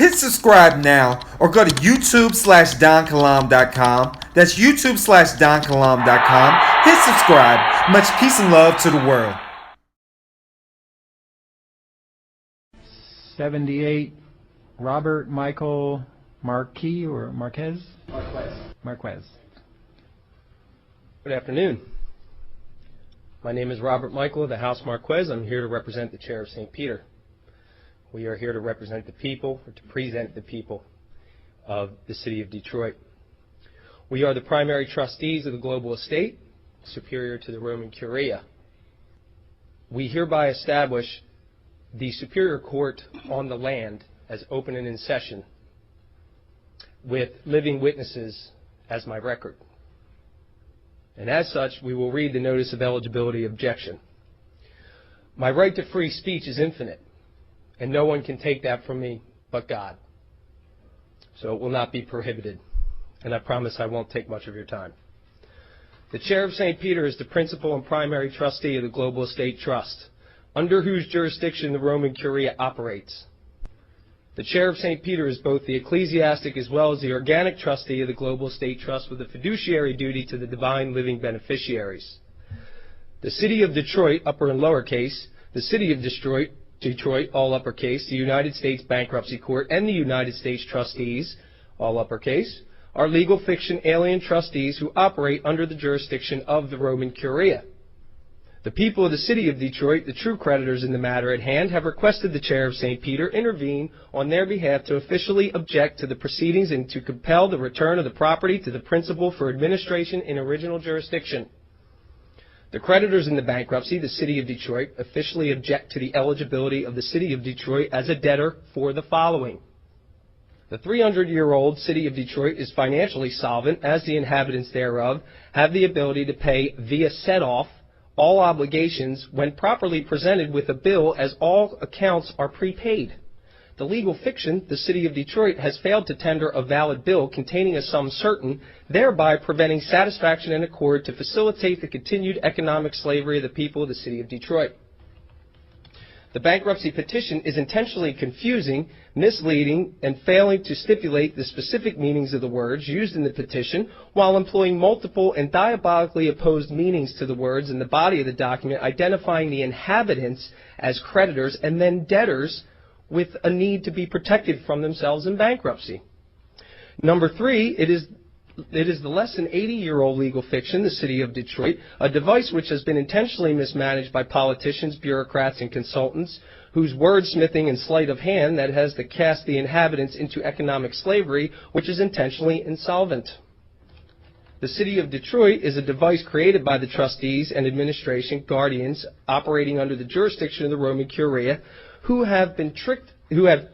Hit subscribe now or go to youtube.com/donkalam.com. That's youtube.com/donkalam.com. Hit subscribe. Much peace and love to the world. 78, Robert Michael Marquez or Marquez? Marquez. Good afternoon. My name is Robert Michael of the House Marquez. I'm here to represent the Chair of St. Peter. We are here to represent the people, or to present the people of the City of Detroit. We are the primary trustees of the global estate, superior to the Roman Curia. We hereby establish the Superior Court on the land as open and in session, with living witnesses as my record. And as such, we will read the Notice of Eligibility Objection. My right to free speech is infinite, and no one can take that from me but God. So it will not be prohibited, and I promise I won't take much of your time. The Chair of St. Peter is the principal and primary trustee of the Global Estate Trust, under whose jurisdiction the Roman Curia operates. The Chair of St. Peter is both the ecclesiastic as well as the organic trustee of the Global Estate Trust, with a fiduciary duty to the divine living beneficiaries. The City of Detroit, upper and lowercase, the City of Detroit, all uppercase, the United States Bankruptcy Court, and the United States Trustees, all uppercase, are legal fiction alien trustees who operate under the jurisdiction of the Roman Curia. The people of the City of Detroit, the true creditors in the matter at hand, have requested the Chair of St. Peter intervene on their behalf to officially object to the proceedings and to compel the return of the property to the principal for administration in original jurisdiction. The creditors in the bankruptcy, the City of Detroit, officially object to the eligibility of the City of Detroit as a debtor for the following. The 300-year-old City of Detroit is financially solvent, as the inhabitants thereof have the ability to pay via set-off all obligations when properly presented with a bill, as all accounts are prepaid. The legal fiction, the City of Detroit, has failed to tender a valid bill containing a sum certain, thereby preventing satisfaction and accord to facilitate the continued economic slavery of the people of the City of Detroit. The bankruptcy petition is intentionally confusing, misleading, and failing to stipulate the specific meanings of the words used in the petition, while employing multiple and diabolically opposed meanings to the words in the body of the document, identifying the inhabitants as creditors and then debtors with a need to be protected from themselves in bankruptcy. Number 3, it is the less than 80-year-old legal fiction, the City of Detroit, a device which has been intentionally mismanaged by politicians, bureaucrats, and consultants, whose wordsmithing and sleight of hand that has to cast the inhabitants into economic slavery, which is intentionally insolvent. The City of Detroit is a device created by the trustees and administration guardians operating under the jurisdiction of the Roman Curia, who having tricked the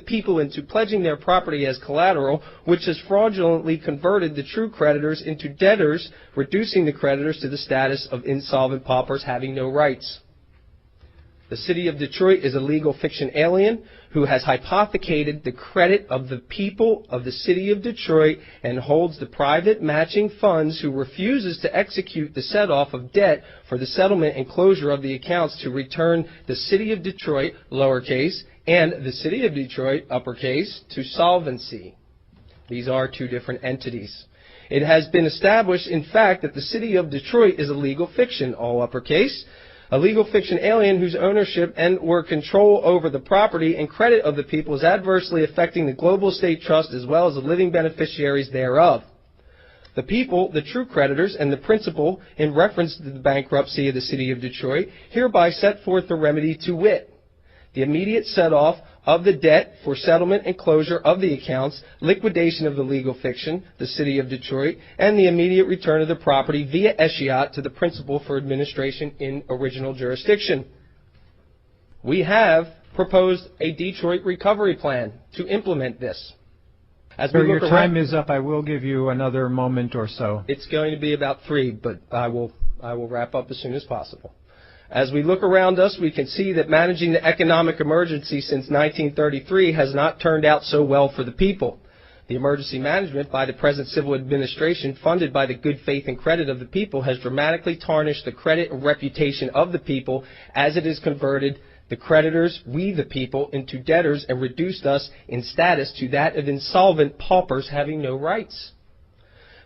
people into pledging their property as collateral, which has fraudulently converted the true creditors into debtors, reducing the creditors to the status of insolvent paupers having no rights. The City of Detroit is a legal fiction alien who has hypothecated the credit of the people of the City of Detroit and holds the private matching funds, who refuses to execute the set-off of debt for the settlement and closure of the accounts to return the City of Detroit, lowercase, and the City of Detroit, uppercase, to solvency. These are two different entities. It has been established, in fact, that the City of Detroit is a legal fiction, all uppercase, a legal fiction alien whose ownership and or control over the property and credit of the people is adversely affecting the Global Estate Trust as well as the living beneficiaries thereof. The people, the true creditors, and the principal, in reference to the bankruptcy of the City of Detroit, hereby set forth the remedy, to wit, the immediate set-off of the debt for settlement and closure of the accounts, liquidation of the legal fiction, the City of Detroit, and the immediate return of the property via escheat to the principal for administration in original jurisdiction. We have proposed a Detroit recovery plan to implement this. As we Sir, your look time is up. I will give you another moment or so. It's going to be about 3, but I will wrap up as soon as possible. As we look around us, we can see that managing the economic emergency since 1933 has not turned out so well for the people. The emergency management by the present civil administration, funded by the good faith and credit of the people, has dramatically tarnished the credit and reputation of the people, as it has converted the creditors, we the people, into debtors and reduced us in status to that of insolvent paupers having no rights.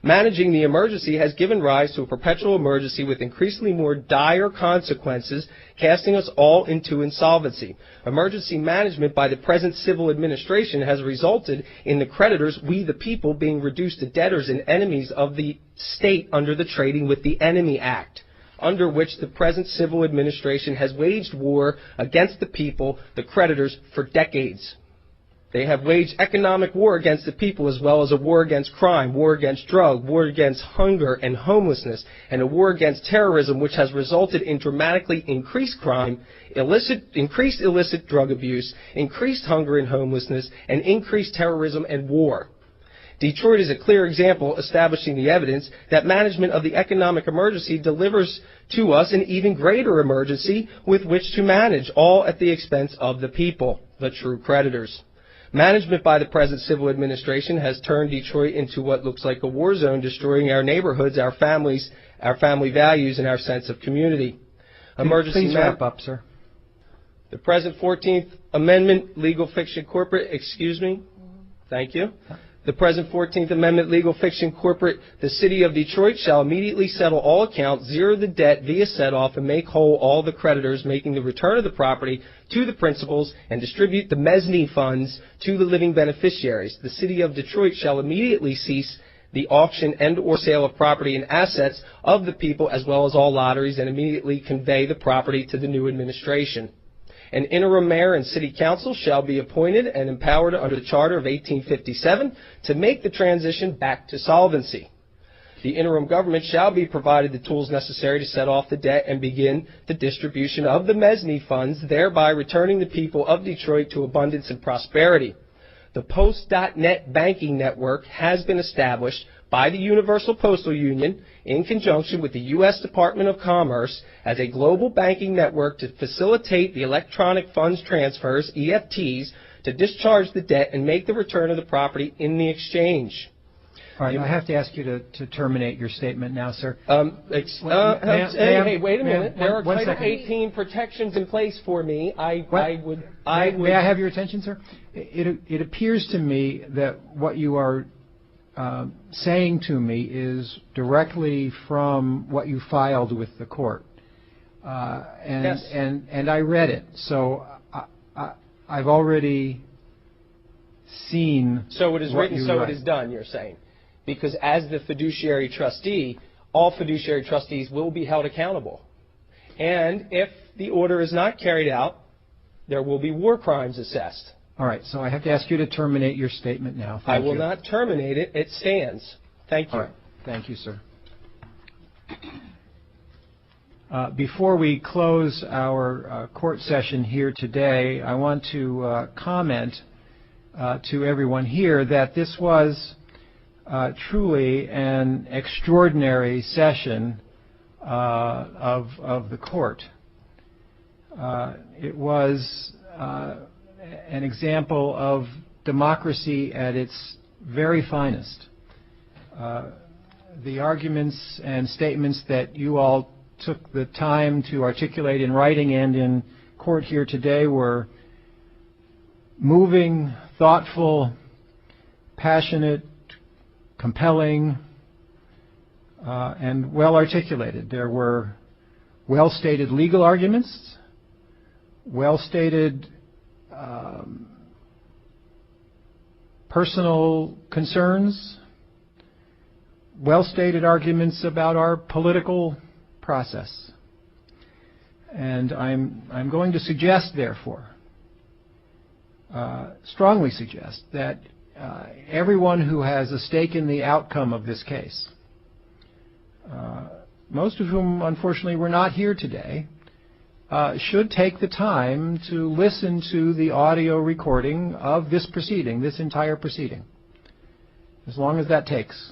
Managing the emergency has given rise to a perpetual emergency with increasingly more dire consequences, casting us all into insolvency. Emergency management by the present civil administration has resulted in the creditors, we the people, being reduced to debtors and enemies of the state under the Trading with the Enemy Act, under which the present civil administration has waged war against the people, the creditors, for decades. They have waged economic war against the people as well as a war against crime, war against drug, war against hunger and homelessness, and a war against terrorism, which has resulted in dramatically increased crime, increased illicit drug abuse, increased hunger and homelessness, and increased terrorism and war. Detroit is a clear example establishing the evidence that management of the economic emergency delivers to us an even greater emergency with which to manage, all at the expense of the people, the true creditors. Management by the present civil administration has turned Detroit into what looks like a war zone, destroying our neighborhoods, our families, our family values, and our sense of community. Please wrap up, sir. The present 14th Amendment legal fiction corporate, thank you. The present 14th Amendment legal fiction corporate, the City of Detroit shall immediately settle all accounts, zero the debt via set-off, and make whole all the creditors, making the return of the property to the principals and distribute the mezzanine funds to the living beneficiaries. The City of Detroit shall immediately cease the auction and or sale of property and assets of the people as well as all lotteries and immediately convey the property to the new administration. An interim mayor and city council shall be appointed and empowered under the Charter of 1857 to make the transition back to solvency. The interim government shall be provided the tools necessary to set off the debt and begin the distribution of the mezzanine funds, thereby returning the people of Detroit to abundance and prosperity. The Post.net banking network has been established by the Universal Postal Union in conjunction with the U.S. Department of Commerce as a global banking network to facilitate the electronic funds transfers, EFTs, to discharge the debt and make the return of the property in the exchange. All right, I have to ask you to terminate your statement now, sir. Hey, wait a minute. There are Title 18 protections in place for me. May I have your attention, sir? It appears to me that what you are saying to me is directly from what you filed with the court, yes. and I read it, so I've already seen. So it is written, so it is done. You're saying, because as the fiduciary trustee, all fiduciary trustees will be held accountable, and if the order is not carried out, there will be war crimes assessed. All right, so I have to ask you to terminate your statement now. I will not terminate it. It stands. Thank you. All right. Thank you, sir. Before we close our court session here today, I want to comment to everyone here that this was truly an extraordinary session of the court. It was an example of democracy at its very finest. The arguments and statements that you all took the time to articulate in writing and in court here today were moving, thoughtful, passionate, compelling, and well articulated. There were well-stated legal arguments, well-stated personal concerns, well-stated arguments about our political process. And I'm going to suggest, therefore, strongly suggest, that everyone who has a stake in the outcome of this case, most of whom unfortunately were not here today, should take the time to listen to the audio recording of this proceeding, this entire proceeding, as long as that takes.